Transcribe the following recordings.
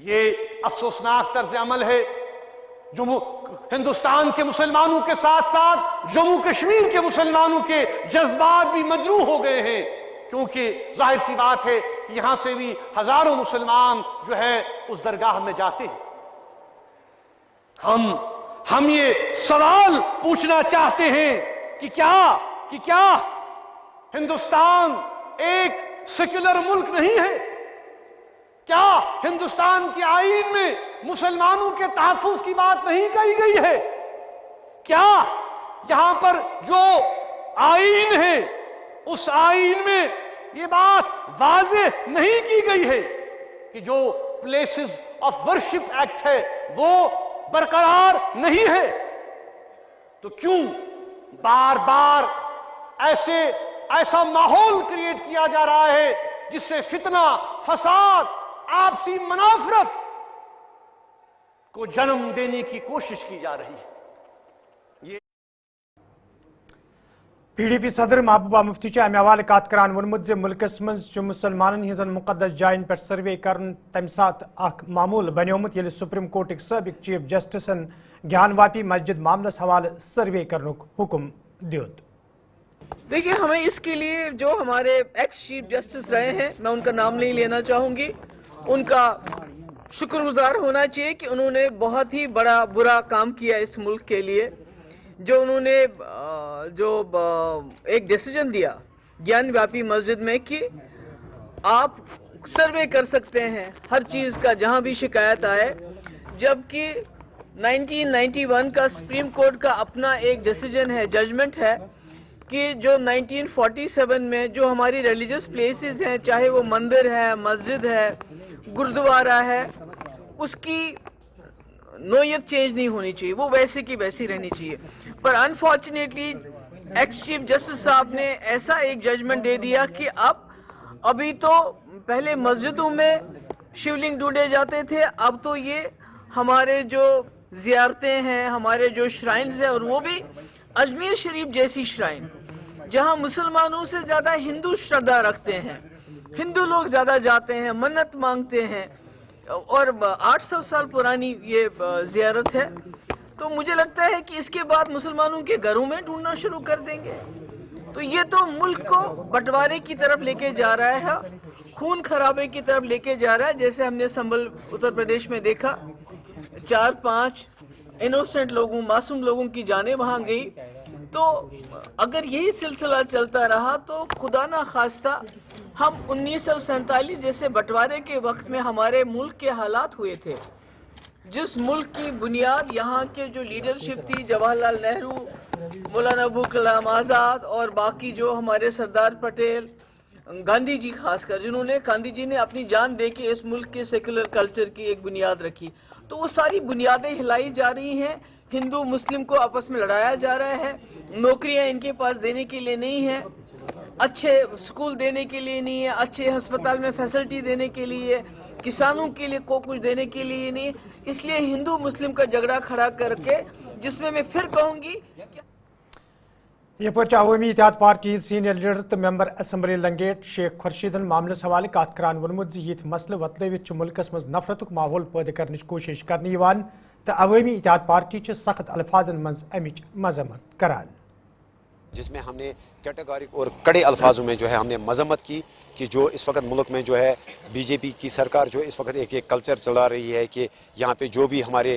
یہ افسوسناک طرز عمل ہے جو ہندوستان کے مسلمانوں کے ساتھ ساتھ جموں کشمیر کے مسلمانوں کے جذبات بھی مجروح ہو گئے ہیں، کیونکہ ظاہر سی بات ہے کہ یہاں سے بھی ہزاروں مسلمان جو ہے اس درگاہ میں جاتے ہیں۔ ہم یہ سوال پوچھنا چاہتے ہیں کہ کیا ہندوستان ایک سیکولر ملک نہیں ہے؟ کیا ہندوستان کے آئین میں مسلمانوں کے تحفظ کی بات نہیں کہی گئی ہے؟ کیا یہاں پر جو آئین ہے اس آئین میں یہ بات واضح نہیں کی گئی ہے کہ جو پلیسز آف ورشپ ایکٹ ہے وہ برقرار نہیں ہے؟ تو کیوں بار بار ایسا ماحول کریٹ کیا جا رہا ہے جس سے فتنہ، فساد، آپسی منافرت کو جنم دینے کی کوشش کی جا رہی ہے؟ پی ڈی پی صدر محبوبہ مفتی امہ حوالہ کت کران وونمت ملکس مز مسلمانن ہزن مقدس جائن پہ سروے کرن تمہ سات اخ معمول بنیومت یل سپریم کورٹک سابق چیف جسٹسن گیان واپی مسجد معاملس حوالہ سروے کرنک حکم دیت۔ دیکھیے، ہمیں اس کے لیے جو ہمارے ایکس چیف جسٹس رہے ہیں، میں ان کا نام نہیں لینا چاہوں گی، ان کا شکر گزار ہونا چاہیے کہ انہوں نے بہت ہی برا کام کیا اس ملک کے لیے، جو انہوں نے ایک ڈیسیجن دیا گیان واپی مسجد میں کہ آپ سروے کر سکتے ہیں ہر چیز کا جہاں بھی شکایت آئے، جبکہ 1991 کا سپریم کورٹ کا اپنا ایک ڈیسیجن ہے، ججمنٹ ہے کہ جو 1947 میں جو ہماری ریلیجس پلیسز ہیں، چاہے وہ مندر ہے، مسجد ہے، گردوارہ ہے، اس کی نوعیت چینج نہیں ہونی چاہیے، وہ ویسے کی ویسی رہنی چاہیے۔ پر انفارچونیٹلی ایکس چیف جسٹس صاحب نے ایسا ایک ججمنٹ دے دیا کہ ابھی تو پہلے مسجدوں میں شیولنگ ڈھونڈے جاتے تھے، اب تو یہ ہمارے جو زیارتیں ہیں، ہمارے جو شرائنز ہیں، اور وہ بھی اجمیر شریف جیسی شرائن جہاں مسلمانوں سے زیادہ ہندو شردا رکھتے ہیں، ہندو لوگ زیادہ جاتے ہیں، منت مانگتے ہیں، اور 800 سال پرانی یہ زیارت ہے، تو مجھے لگتا ہے کہ اس کے بعد مسلمانوں کے گھروں میں ڈھونڈنا شروع کر دیں گے۔ تو یہ تو ملک کو بٹوارے کی طرف لے کے جا رہا ہے، خون خرابے کی طرف لے کے جا رہا ہے، جیسے ہم نے سنبھل اتر پردیش میں دیکھا، 4-5 انوسنٹ لوگوں، معصوم لوگوں کی جانیں وہاں گئی۔ تو اگر یہی سلسلہ چلتا رہا تو خدا نہ خواستہ ہم 1947 جیسے بٹوارے کے وقت میں ہمارے ملک کے حالات ہوئے تھے، جس ملک کی بنیاد یہاں کے جو لیڈرشپ تھی، جواہر لال نہرو، مولانا ابو کلام آزاد اور باقی جو ہمارے سردار پٹیل، گاندھی جی خاص کر، گاندھی جی نے اپنی جان دے کے اس ملک کے سیکولر کلچر کی ایک بنیاد رکھی، تو وہ ساری بنیادیں ہلائی جا رہی ہیں، ہندو مسلم کو آپس میں لڑایا جا رہا ہے، نوکریاں ان کے پاس دینے کے لیے نہیں ہیں، اچھے سکول دینے کے لیے نہیں ہے، اچھے ہسپتال میں فیسلٹی دینے کے لیے، کسانوں کے لیے کچھ دینے کے لیے نہیں، اس لیے ہندو مسلم کا جھگڑا کھڑا کر کے، جس میں پھر کہوں گی یہ عوامی اتحاد پارٹی سینئر لیڈر تو ممبر اسمبلی لنگیٹ شیخ خورشیدن معاملس حوالہ کت کران وونمت یہ مسئلہ وتلوت ملکس مز نفرتک ماحول پیدا کرنچ کوشش کرنے تو عوامی اتحاد پارٹی سخت الفاظن مز امچ مذمت کران، جس میں ہم نے کیٹیگورک اور کڑے الفاظوں میں جو ہے ہم نے مذمت کی کہ جو اس وقت ملک میں جو ہے بی جے پی کی سرکار جو اس وقت ایک کلچر چلا رہی ہے کہ یہاں پہ جو بھی ہمارے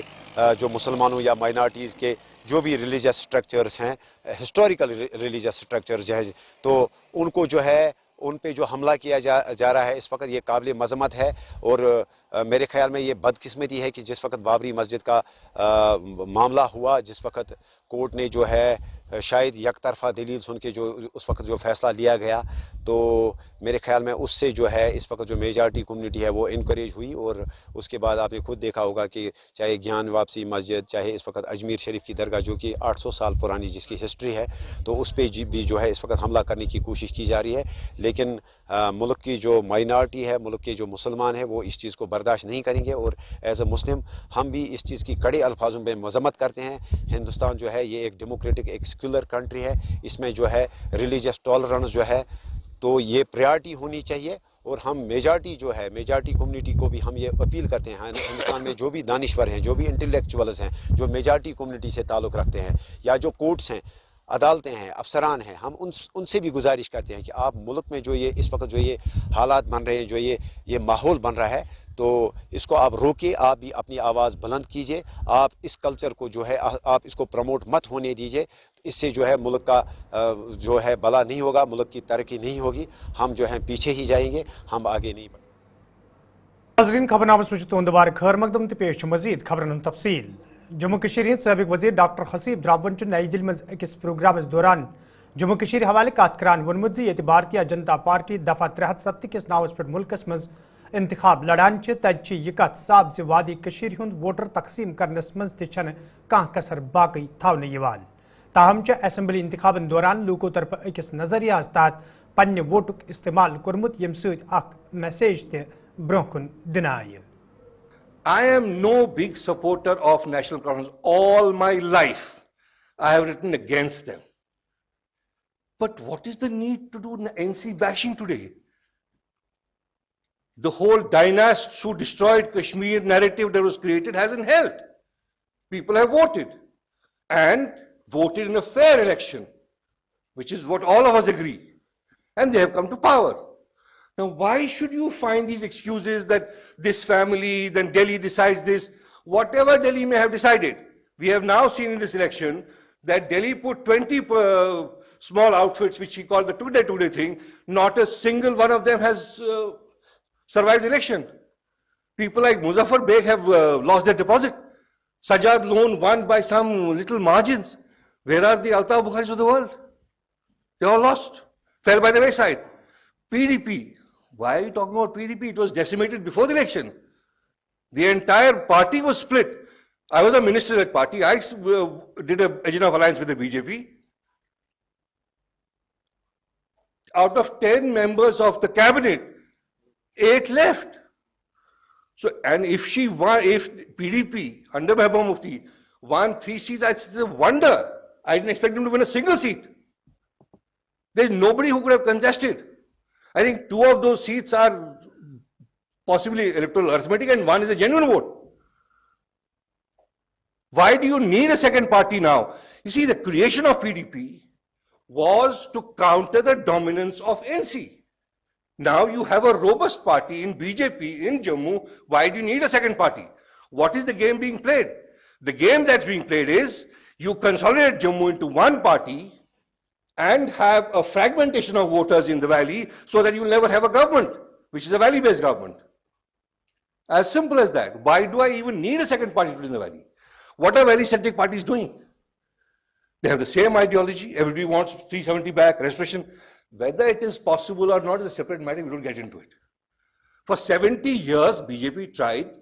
جو مسلمانوں یا مائنارٹیز کے جو بھی ریلیجس سٹرکچرز ہیں، ہسٹوریکل ریلیجس سٹرکچرز ہیں، تو ان کو جو ہے ان پہ جو حملہ کیا جا رہا ہے اس وقت یہ قابل مذمت ہے، اور میرے خیال میں یہ بدقسمتی ہے کہ جس وقت بابری مسجد کا معاملہ ہوا، جس وقت کورٹ نے جو ہے شاید یک طرفہ دلیل سن کے جو اس وقت جو فیصلہ لیا گیا، تو میرے خیال میں اس سے جو ہے اس وقت جو میجارٹی کمیونٹی ہے وہ انکریج ہوئی، اور اس کے بعد آپ نے خود دیکھا ہوگا کہ چاہے گیان واپسی مسجد، چاہے اس وقت اجمیر شریف کی درگاہ جو کہ 800 سال پرانی جس کی ہسٹری ہے، تو اس پہ بھی جو ہے اس وقت حملہ کرنے کی کوشش کی جا رہی ہے، لیکن ملک کی جو مائنارٹی ہے، ملک کے جو مسلمان ہیں، وہ اس چیز کو برداشت نہیں کریں گے، اور ایز اے مسلم ہم بھی اس چیز کی کڑے الفاظوں میں مذمت کرتے ہیں۔ ہندوستان جو ہے یہ ایک ڈیموکریٹک، ایک سیکولر کنٹری ہے، اس میں جو ہے ریلیجس ٹالرنس جو ہے تو یہ پریارٹی ہونی چاہیے، اور ہم میجارٹی جو ہے میجارٹی کمیونٹی کو بھی ہم یہ اپیل کرتے ہیں ہندوستان میں جو بھی دانشور ہیں جو بھی انٹلیکچوئلز ہیں جو میجارٹی کمیونٹی سے تعلق رکھتے ہیں یا جو کورٹس ہیں عدالتیں ہیں افسران ہیں ہم ان سے بھی گزارش کرتے ہیں کہ آپ ملک میں جو یہ اس وقت جو یہ حالات بن رہے ہیں جو یہ ماحول بن رہا ہے تو اس کو آپ روکے آپ بھی اپنی آواز بلند کیجئے آپ اس کلچر کو جو ہے آپ اس کو پروموٹ مت ہونے دیجئے اس سے جو ہے ملک کا جو ہے بھلا نہیں ہوگا ملک کی ترقی نہیں ہوگی ہم جو ہیں پیچھے ہی جائیں گے ہم آگے نہیں بڑھیں گے ناظرین خبر نامس میں تہد دوبارہ خیر مقدم تو پیش مزید خبرن تفصیل جموں کشمیر ہند سابق وزیر ڈاکٹر حسیب دراون نئی دل مز اکس پروگرامس دوران جموں کشمیر حوالہ کت کران وونمت زِ بھارتیہ جنتا پارٹی دفعہ 370 کس ناوس پہ ملکس مز انتخاب لڑان تتہ یہ کت صاف زِ وادی کشیر ہند ووٹر تقسیم کرنس مز تہ کھانا کسر باقی تھونہ یوان تاہم اسمبلی انتخابن دوران لوکو طرف اکس نظریہ تحت پنہ ووٹک استعمال کورمت یم سۭتۍ اکھ میسیج تہ برونٛہہ کُن دنہٕ آیہِ I am no big supporter of national conference. All my life, I have written against them. But what is the need to do NC bashing today? The whole dynasts who destroyed Kashmir narrative that was created hasn't held. People have voted and voted in a fair election, which is what all of us agree. And they have come to power. Now, why should you find these excuses that this family, then Delhi decides this? Whatever Delhi may have decided, we have now seen in this election that Delhi put 20 small outfits, which he called the two-day thing. Not a single one of them has survived the election. People like Muzaffar Beg have lost their deposit. Sajjad loan won by some little margins. Where are the Altaf Bukharis of the world? They all lost, fell by the wayside. PDP. Why are you talking about PDP? It was decimated before the election. The entire party was split. I was a minister of that party. I did an agenda of alliance with the BJP. Out of 10 members of the cabinet, 8 left. So, and if PDP under Mehbooba Mufti won 3 seats, it's a wonder. I didn't expect them to win a single seat. There's nobody who could have contested. I think 2 of those seats are possibly electoral arithmetic and 1 is a genuine vote. Why do you need a second party now? You see, the creation of PDP was to counter the dominance of NC. Now you have a robust party in BJP in Jammu. Why do you need a second party? What is the game being played? The game that's being played is you consolidate Jammu into one party and have a fragmentation of voters in the valley so that you will never have a government, which is a valley-based government. As simple as that. Why do I even need a second party in the valley? What are valley-centric parties doing? They have the same ideology. Everybody wants 370 back, restoration. Whether it is possible or not is a separate matter. We don't get into it. For 70 years, BJP tried,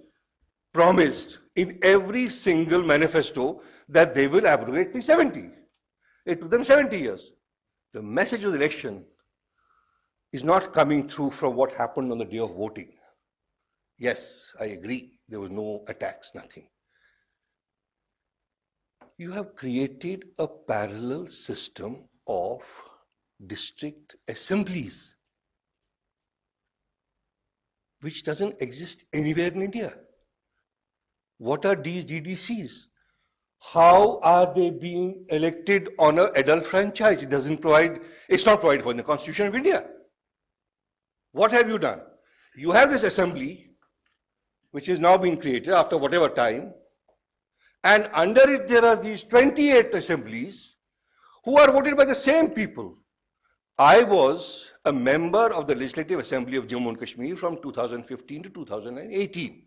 promised in every single manifesto that they will abrogate 370. It took them 70 years. The message of the election is not coming through from what happened on the day of voting. Yes, I agree. There was no attacks, nothing. You have created a parallel system of district assemblies, which doesn't exist anywhere in India. What are these DDCs? How are they being elected on an adult franchise? It's not provided for in the Constitution of India. What have you done? You have this assembly, which is now being created after whatever time, and under it there are these 28 assemblies who are voted by the same people. I was a member of the Legislative Assembly of Jammu and Kashmir from 2015 to 2018,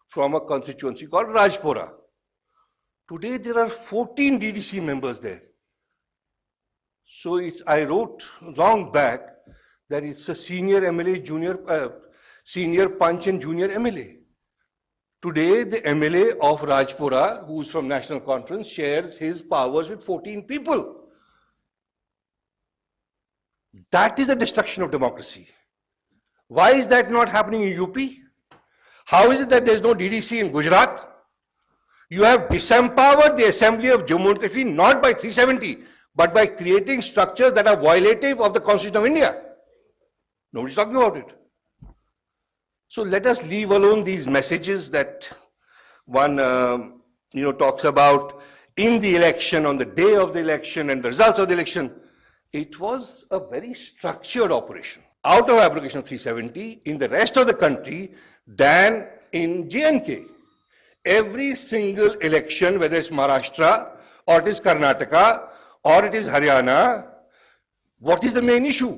from a constituency called Rajpura. Today there are 14 DDC members there. So I wrote long back that it's a senior MLA, senior punch and junior MLA. Today the MLA of Rajpura, who's from National Conference, shares his powers with 14 people. That is the destruction of democracy. Why is that not happening in UP? How is it that there's no DDC in Gujarat? You have disempowered the Assembly of Jammu and Kashmir not by 370, but by creating structures that are violative of the Constitution of India. Nobody's talking about it. So let us leave alone these messages that one, talks about in the election, on the day of the election and the results of the election. It was a very structured operation out of abrogation of 370 in the rest of the country than in J&K. Every single election, whether it's Maharashtra or it is Karnataka or it is Haryana, what is the main issue?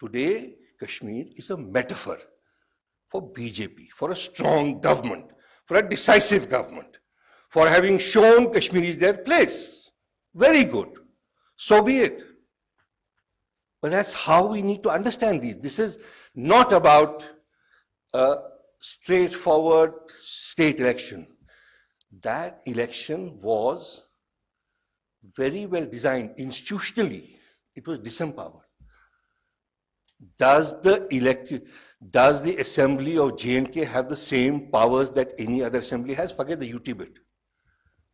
Today, Kashmir is a metaphor for BJP, for a strong government, for a decisive government, for having shown Kashmir is their place. Very good. So be it. But that's how we need to understand these. This is not about a straightforward state election. That election was very well designed institutionally. It was disempowered. Does the assembly of J&K have the same powers that any other assembly has? Forget the UT bit.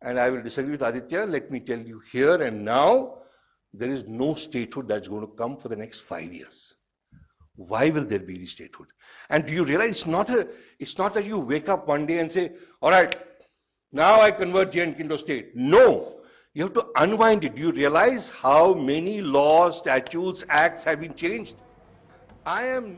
And I will disagree with Aditya. Let me tell you here and now, there is no statehood that's going to come for the next 5 years. Why will there be any statehood? And do you realize it's not that you wake up one day and say, all right, now I convert J&K into a state. No. You have to unwind it. Do you realize how many laws, statutes, acts have been changed? I am...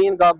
3